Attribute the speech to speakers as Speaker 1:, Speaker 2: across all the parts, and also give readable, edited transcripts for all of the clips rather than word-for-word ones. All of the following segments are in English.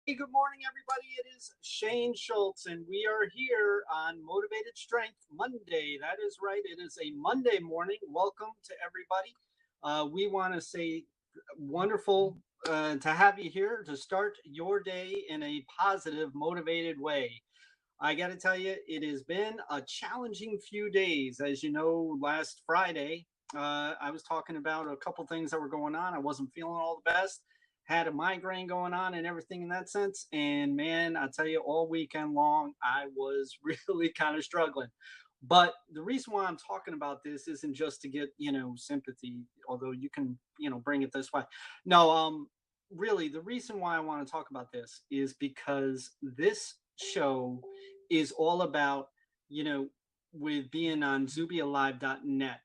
Speaker 1: Hey, good morning, everybody. It is Shane Schulz, and we are here on Motivated Strength Monday. That is right. It is a Monday morning. Welcome to everybody. We want to say wonderful to have you here to start your day in a positive, motivated way. I got to tell you, it has been a challenging few days. As you know, last Friday, I was talking about a couple things that were going on. I wasn't feeling all the best, had a migraine going on and everything in that sense. And man, I tell you, all weekend long, I was really kind of struggling. But the reason why I'm talking about this isn't just to get, sympathy, although you can, bring it this way. No, really, the reason why I want to talk about this is because this show is all about, you know, with being on ZubiaLive.net,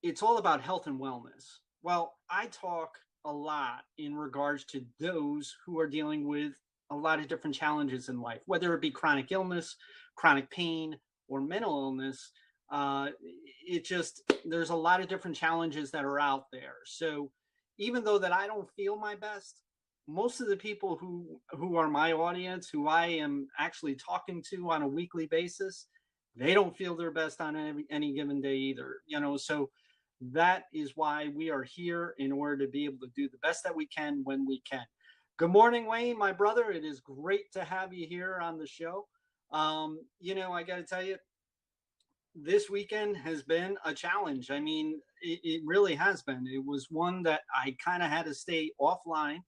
Speaker 1: it's all about health and wellness. Well, I talk a lot in regards to those who are dealing with a lot of different challenges in life, whether it be chronic illness, chronic pain, or mental illness. It just, there's a lot of different challenges that are out there. So even though that I don't feel my best, most of the people who are my audience, who I am actually talking to on a weekly basis, they don't feel their best on any given day either. So that is why we are here, in order to be able to do the best that we can when we can. Good morning, Wayne, my brother. It is great to have you here on the show. I got to tell you, this weekend has been a challenge. I mean, it really has been. It was one that I kind of had to stay offline,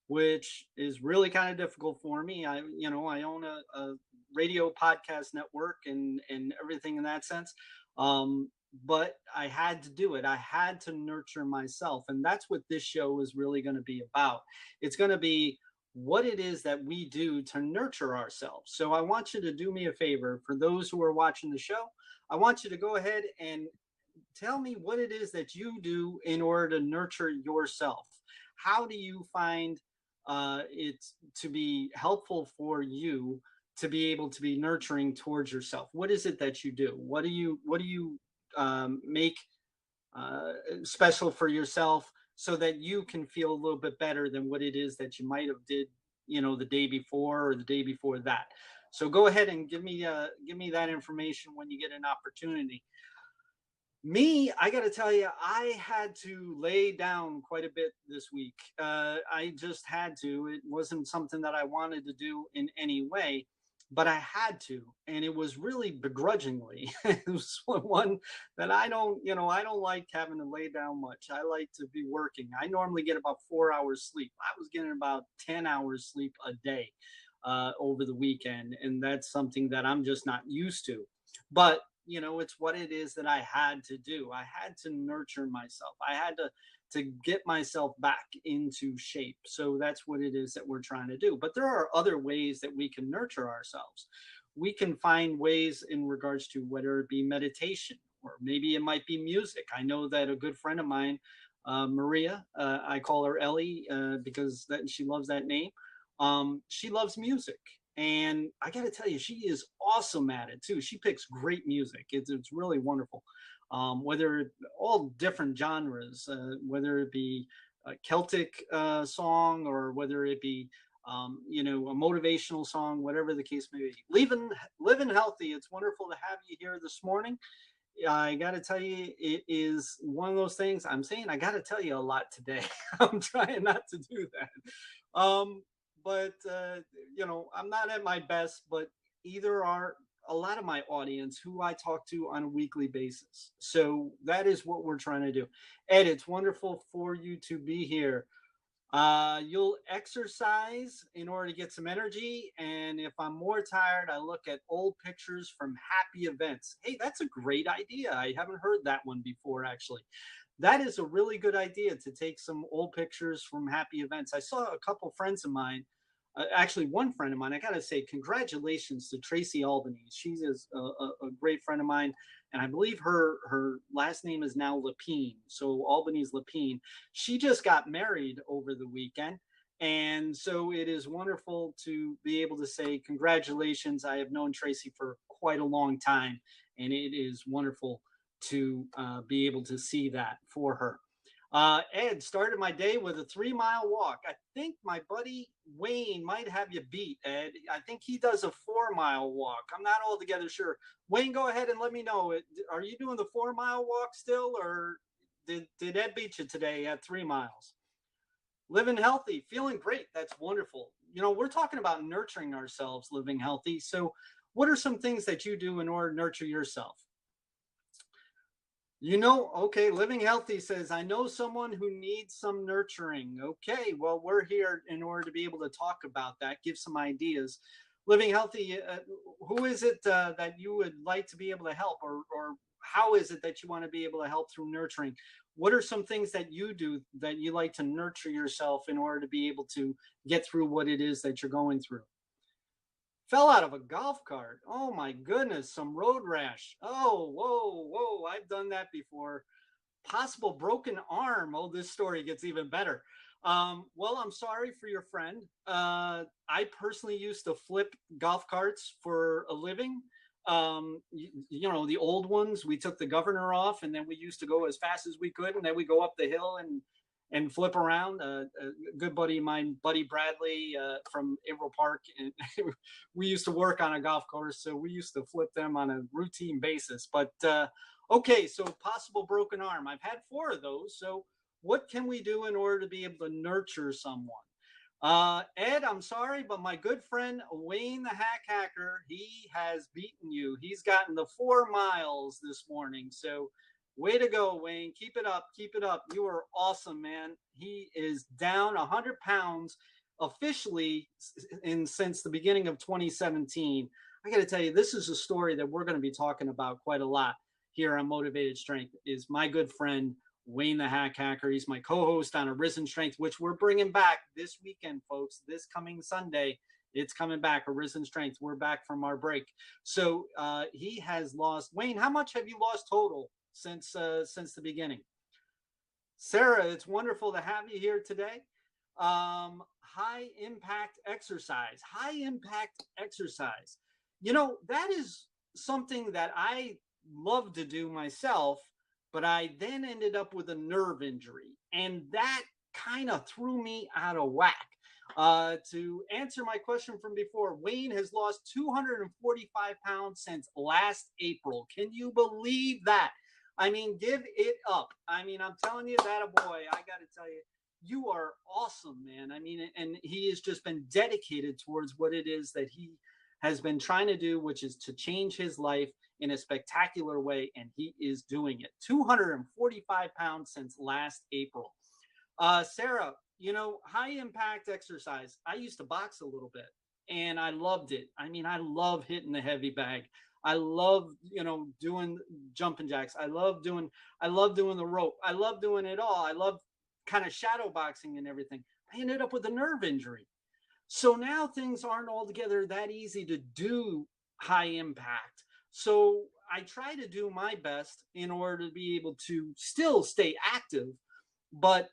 Speaker 1: which is really kind of difficult for me. I own a radio podcast network and everything in that sense. But I had to do it. I had to nurture myself. And that's what this show is really going to be about. It's going to be what it is that we do to nurture ourselves. So I want you to do me a favor. For those who are watching the show, I want you to go ahead and tell me what it is that you do in order to nurture yourself. How do you find it to be helpful for you to be able to be nurturing towards yourself? What is it that you do? What do you make special for yourself, so that you can feel a little bit better than what it is that you might have did, the day before or the day before that. So go ahead and give me that information when you get an opportunity. Me, I got to tell you, I had to lay down quite a bit this week. I just had to. It wasn't something that I wanted to do in any way, but I had to, and it was really begrudgingly. It was one that I don't like having to lay down much. I like to be working. I normally get about 4 hours sleep. I was getting about 10 hours sleep a day over the weekend, and that's something that I'm just not used to. But it's what it is that I had to do. I had to nurture myself. I had to get myself back into shape. So that's what it is that we're trying to do. But there are other ways that we can nurture ourselves. We can find ways in regards to whether it be meditation, or maybe it might be music. I know that a good friend of mine, Maria, I call her Ellie because she loves that name. She loves music. And I got to tell you, she is awesome at it too. She picks great music. It's really wonderful. Whether all different genres, whether it be a Celtic song, or whether it be a motivational song, whatever the case may be. Living healthy. It's wonderful to have you here this morning. I got to tell you, it is one of those things. I'm saying I got to tell you a lot today. I'm trying not to do that. But I'm not at my best, but either are a lot of my audience who I talk to on a weekly basis. So that is what we're trying to do. Ed, it's wonderful for you to be here. You'll exercise in order to get some energy. And if I'm more tired, I look at old pictures from happy events. Hey, that's a great idea. I haven't heard that one before, actually. That is a really good idea, to take some old pictures from happy events. I saw a couple friends of mine, actually one friend of mine. I got to say congratulations to Tracy Albany. She is a great friend of mine, and I believe her last name is now Lapine. So Albany's Lapine. She just got married over the weekend. And so it is wonderful to be able to say congratulations. I have known Tracy for quite a long time, and it is wonderful to be able to see that for her. Ed started my day with a 3 mile walk. I think my buddy Wayne might have you beat, Ed. I think he does a 4 mile walk. I'm not altogether sure. Wayne, go ahead and let me know. Are you doing the 4 mile walk still, or did Ed beat you today at 3 miles? Living healthy, feeling great. That's wonderful. We're talking about nurturing ourselves, living healthy. So, what are some things that you do in order to nurture yourself? Okay, Living Healthy says, I know someone who needs some nurturing. Okay, well, we're here in order to be able to talk about that, give some ideas. Living Healthy, who is it that you would like to be able to help, or how is it that you want to be able to help through nurturing? What are some things that you do that you like to nurture yourself in order to be able to get through what it is that you're going through? Fell out of a golf cart. Oh my goodness, some road rash. Oh, whoa, I've done that before. Possible broken arm. Oh, this story gets even better. Well, I'm sorry for your friend. I personally used to flip golf carts for a living. The old ones, we took the governor off and then we used to go as fast as we could. And then we go up the hill and flip around. A good buddy of mine, Buddy Bradley from April Park, and we used to work on a golf course, so we used to flip them on a routine basis. But okay, so possible broken arm. I've had 4 of those. So what can we do in order to be able to nurture someone? Ed, I'm sorry, but my good friend Wayne the Hack Hacker, he has beaten you. He's gotten the 4 miles this morning. So way to go, Wayne. Keep it up. Keep it up. You are awesome, man. He is down 100 pounds officially since the beginning of 2017. I got to tell you, this is a story that we're going to be talking about quite a lot here on Motivated Strength. Is my good friend Wayne the Hack Hacker. He's my co-host on Arisen Strength, which we're bringing back this weekend, folks. This coming Sunday, it's coming back. Arisen Strength. We're back from our break. So he has lost. Wayne, how much have you lost total since the beginning? Sarah, it's wonderful to have you here today. High impact exercise. High impact exercise. That is something that I love to do myself, but I then ended up with a nerve injury, and that kind of threw me out of whack. To answer my question from before, Wayne has lost 245 pounds since last April. Can you believe that? I mean, give it up. I mean, I'm telling you that a boy, I got to tell you, you are awesome, man. I mean, and he has just been dedicated towards what it is that he has been trying to do, which is to change his life in a spectacular way, and he is doing it. 245 pounds since last April. Sarah, high impact exercise. I used to box a little bit, and I loved it. I mean, I love hitting the heavy bag. I love, doing jumping jacks. I love doing the rope. I love doing it all. I love kind of shadow boxing and everything. I ended up with a nerve injury. So now things aren't altogether that easy to do high impact. So I try to do my best in order to be able to still stay active, but,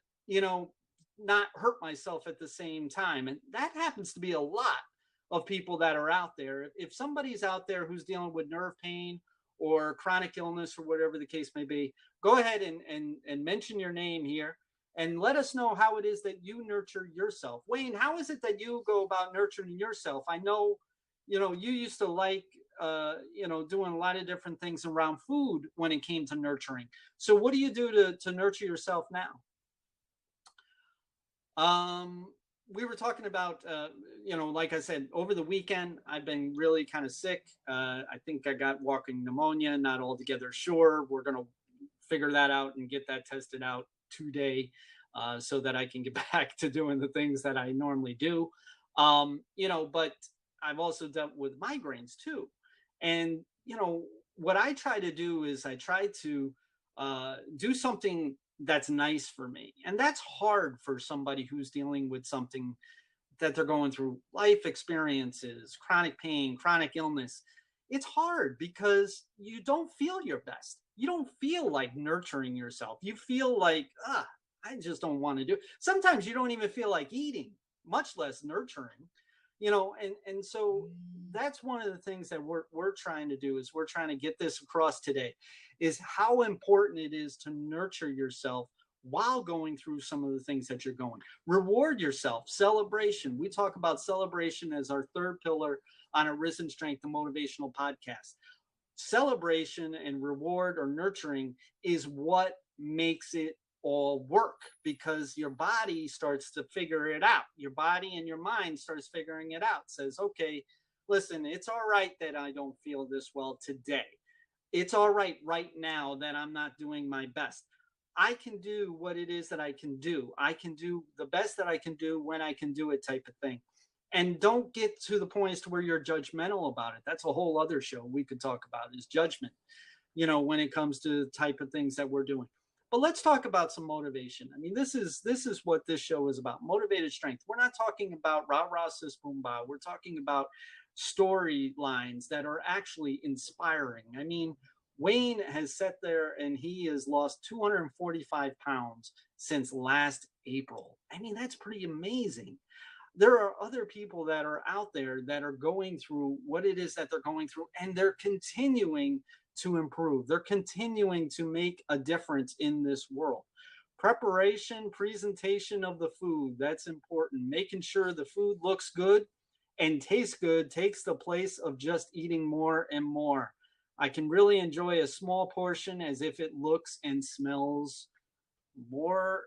Speaker 1: not hurt myself at the same time. And that happens to be a lot of people that are out there. If somebody's out there who's dealing with nerve pain or chronic illness or whatever the case may be, go ahead and mention your name here and let us know how it is that you nurture yourself. Wayne, how is it that you go about nurturing yourself? I know, you used to like, doing a lot of different things around food when it came to nurturing. So what do you do to nurture yourself now? We were talking about, like I said, over the weekend, I've been really kind of sick. I think I got walking pneumonia, not altogether sure. We're going to figure that out and get that tested out today, so that I can get back to doing the things that I normally do. But I've also dealt with migraines too. And, what I try to do is I try to do something that's nice for me. And that's hard for somebody who's dealing with something that they're going through, life experiences, chronic pain, chronic illness. It's hard because you don't feel your best. You don't feel like nurturing yourself. You feel like, I just don't want to do it. Sometimes you don't even feel like eating, much less nurturing. And so that's one of the things that we're trying to do, is we're trying to get this across today, is how important it is to nurture yourself while going through some of the things that you're going. Reward yourself, celebration. We talk about celebration as our third pillar on a Risen Strength and Motivational podcast. Celebration and reward or nurturing is what makes it all work, because your body starts to figure it out. Your body and your mind starts figuring it out. Says, okay, listen, it's all right that I don't feel this well today. It's all right now that I'm not doing my best. I can do what it is that I can do. I can do the best that I can do when I can do it, type of thing. And don't get to the point to where you're judgmental about it. That's a whole other show we could talk about, is judgment, when it comes to the type of things that we're doing. But let's talk about some motivation. I mean, this is what this show is about, motivated strength. We're not talking about rah-rah, sis, boom, bah. We're talking about storylines that are actually inspiring. I mean, Wayne has sat there and he has lost 245 pounds since last April. I mean, that's pretty amazing. There are other people that are out there that are going through what it is that they're going through, and they're continuing to improve. They're continuing to make a difference in this world. Preparation, presentation of the food, that's important. Making sure the food looks good and tastes good takes the place of just eating more and more. I can really enjoy a small portion as if it looks and smells more.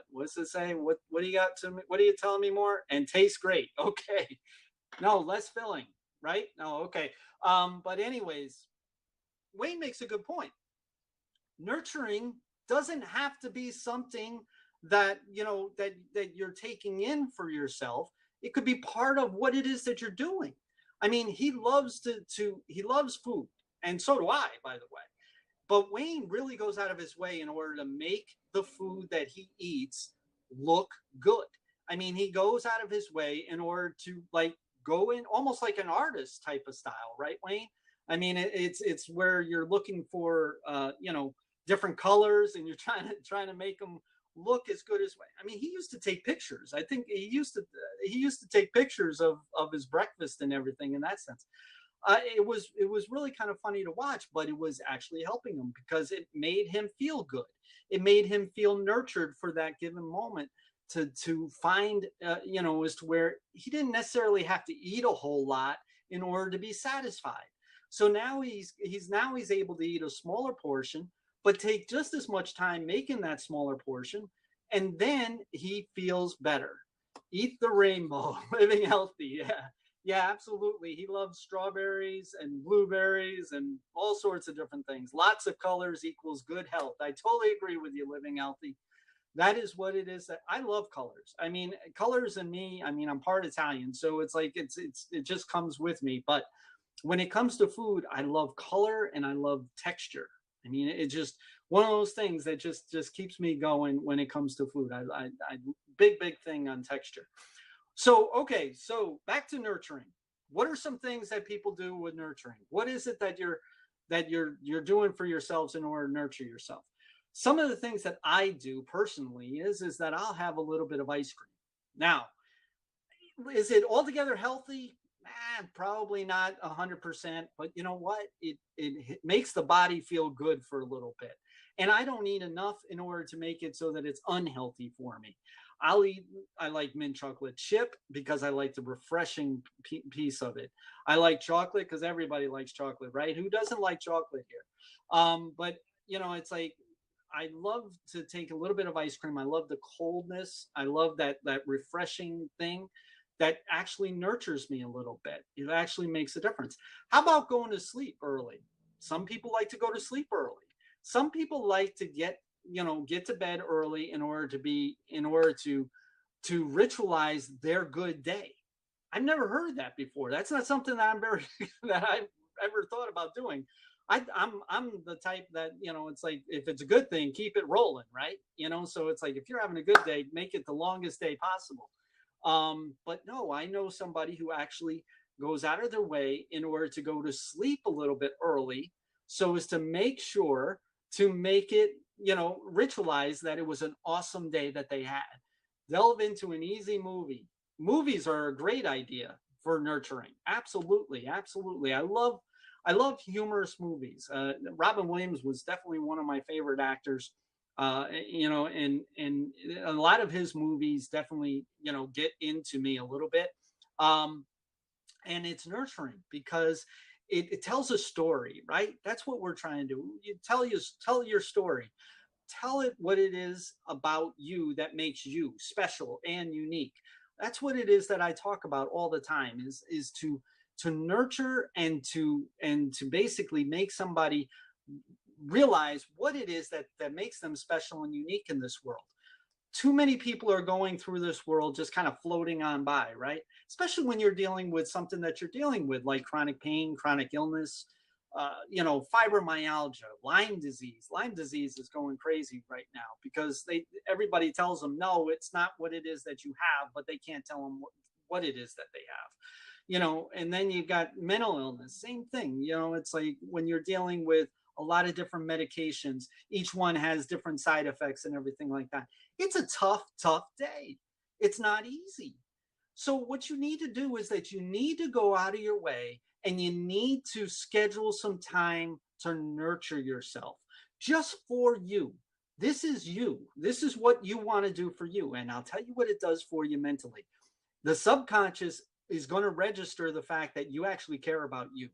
Speaker 1: What's it say? What do you got to me? What are you telling me more? And tastes great. Okay. No, less filling, right? No, okay. But anyways, Wayne makes a good point. Nurturing doesn't have to be something that, that you're taking in for yourself. It could be part of what it is that you're doing. I mean, he loves he loves food. And so do I, by the way. But Wayne really goes out of his way in order to make the food that he eats look good. I mean, he goes out of his way in order to go in almost like an artist type of style, right, Wayne? I mean, it's where you're looking for, different colors, and you're trying to make them look as good as Wayne. I mean, he used to take pictures. I think he used to take pictures of his breakfast and everything in that sense. It was really kind of funny to watch, but it was actually helping him because it made him feel good. It made him feel nurtured for that given moment to find, as to where he didn't necessarily have to eat a whole lot in order to be satisfied. So now he's able to eat a smaller portion, but take just as much time making that smaller portion, and then he feels better. Eat the rainbow, living healthy. Yeah. Yeah, absolutely. He loves strawberries and blueberries and all sorts of different things. Lots of colors equals good health. I totally agree with you, living healthy. That is what it is. That I love colors. I mean, colors in me, I mean, I'm part Italian, so it's like it just comes with me. But when it comes to food, I love color and I love texture. I mean, it's just one of those things that just keeps me going when it comes to food. I big thing on texture. So, okay, so back to nurturing. What are some things that people do with nurturing? What is it that you're doing for yourselves in order to nurture yourself? Some of the things that I do personally is that I'll have a little bit of ice cream. Now, is it altogether healthy? Probably not 100%, but you know what? It makes the body feel good for a little bit. And I don't need enough in order to make it so that it's unhealthy for me. I like mint chocolate chip because I like the refreshing piece of it. I like chocolate because everybody likes chocolate, right? Who doesn't like chocolate here? But it's like, I love to take a little bit of ice cream. I love the coldness. I love that refreshing thing that actually nurtures me a little bit. It actually makes a difference. How about going to sleep early? Some people like to go to sleep early. Some people like to get to bed early in order to ritualize their good day. I've never heard that before. That's not something that that I've ever thought about doing. I'm the type that, it's like, if it's a good thing, keep it rolling, right? So it's like, if you're having a good day, make it the longest day possible. But no, I know somebody who actually goes out of their way in order to go to sleep a little bit early, so as to make sure to make it, ritualize that it was an awesome day that they had. Delve into an easy movie. Movies are a great idea for nurturing. Absolutely. Absolutely. I love humorous movies. Robin Williams was definitely one of my favorite actors. You know, and a lot of his movies definitely, you know, get into me a little bit. Um, and it's nurturing because it tells a story, right? That's what we're trying to do. Tell your story. Tell it what it is about you that makes you special and unique. That's what it is that I talk about all the time, is to nurture and to basically make somebody realize what it is that makes them special and unique in this world. Too many people are going through this world just kind of floating on by, right? Especially when you're dealing with something that you're dealing with, like chronic pain, chronic illness, you know, fibromyalgia, Lyme disease. Lyme disease is going crazy right now because everybody tells them, no, it's not what it is that you have, but they can't tell them what it is that they have. You know, and then you've got mental illness, same thing. You know, it's like when you're dealing with a lot of different medications, each one has different side effects and everything like that. It's a tough day. It's not easy. So what you need to do is that you need to go out of your way and you need to schedule some time to nurture yourself just for you. This is you. This is what you want to do for you. And I'll tell you what it does for you mentally. The subconscious is going to register the fact that you actually care about you.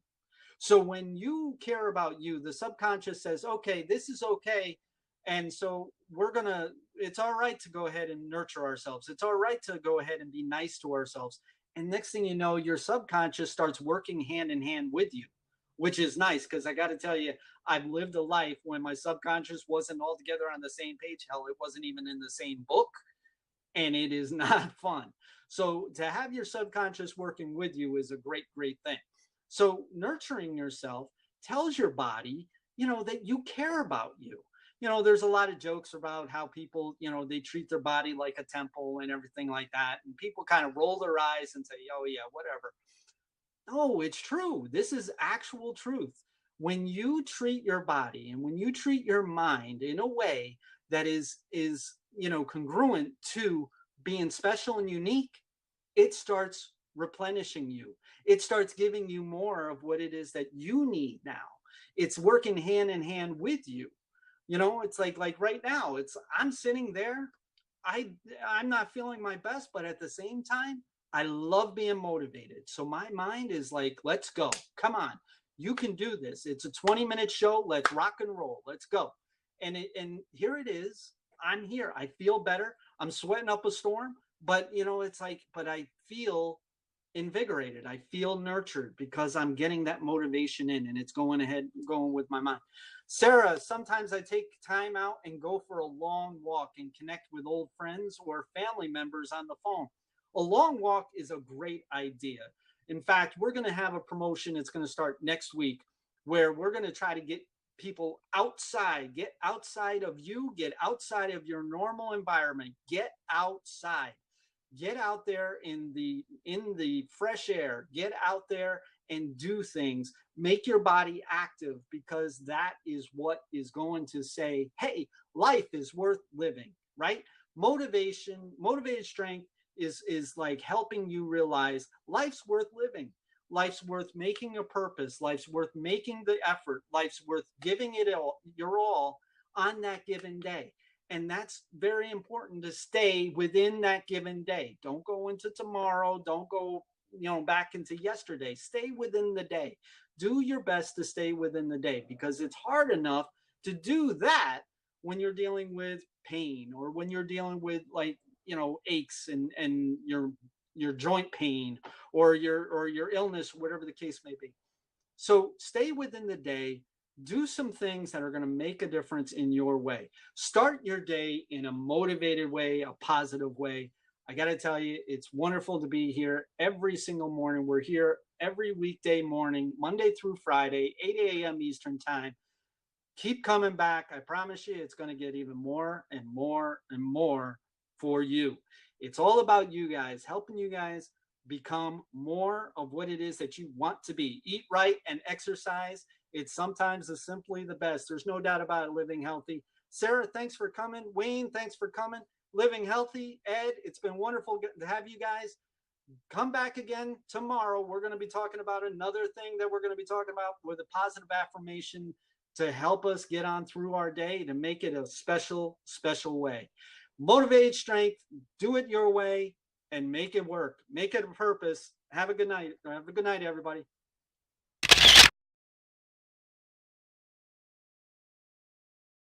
Speaker 1: So when you care about you, the subconscious says, okay, this is okay. And so it's all right to go ahead and nurture ourselves. It's all right to go ahead and be nice to ourselves. And next thing you know, your subconscious starts working hand in hand with you, which is nice because I got to tell you, I've lived a life when my subconscious wasn't altogether on the same page. Hell, it wasn't even in the same book. And it is not fun. So to have your subconscious working with you is a great, great thing. So nurturing yourself tells your body, you know, that you care about you. You know, there's a lot of jokes about how people, you know, they treat their body like a temple and everything like that. And people kind of roll their eyes and say, oh, yeah, whatever. No, it's true. This is actual truth. When you treat your body and when you treat your mind in a way that is, you know, congruent to being special and unique, it starts replenishing you. It starts giving you more of what it is that you need now. It's working hand in hand with you. You know, it's like right now, I'm sitting there. I I'm not feeling my best, but at the same time, I love being motivated. So my mind is like, let's go. Come on. You can do this. It's a 20-minute show. Let's rock and roll. Let's go. And here it is. I'm here. I feel better. I'm sweating up a storm, but you know, it's like, but I feel invigorated. I feel nurtured because I'm getting that motivation in and it's going with my mind. Sarah, sometimes I take time out and go for a long walk and connect with old friends or family members on the phone. A long walk is a great idea. In fact, we're going to have a promotion. It's going to start next week where we're going to try to get people outside, get outside of you, get outside of your normal environment, get outside. Get out there in the fresh air. Get out there and do things. Make your body active because that is what is going to say, hey, life is worth living, right? Motivated strength is like helping you realize life's worth living. Life's worth making a purpose. Life's worth making the effort. Life's worth giving it all, your all on that given day. And that's very important to stay within that given day. Don't go into tomorrow. Don't go, you know, back into yesterday. Stay within the day. Do your best to stay within the day because it's hard enough to do that when you're dealing with pain or when you're dealing with like, you know, aches and your joint pain or your illness, whatever the case may be. So stay within the day. Do some things that are going to make a difference in your way. Start your day in a motivated way, a positive way. I got to tell you, it's wonderful to be here every single morning. We're here every weekday morning, Monday through Friday, 8 a.m. Eastern time. Keep coming back. I promise you, it's going to get even more and more and more for you. It's all about you guys, helping you guys become more of what it is that you want to be. Eat right and exercise. It's sometimes simply the best. There's no doubt about it, living healthy. Sarah, thanks for coming. Wayne, thanks for coming. Living healthy. Ed, it's been wonderful to have you guys. Come back again tomorrow. We're going to be talking about another thing that we're going to be talking about with a positive affirmation to help us get on through our day, to make it a special, special way. Motivated Strength, do it your way and make it work. Make it a purpose. Have a good night. Have a good night, everybody.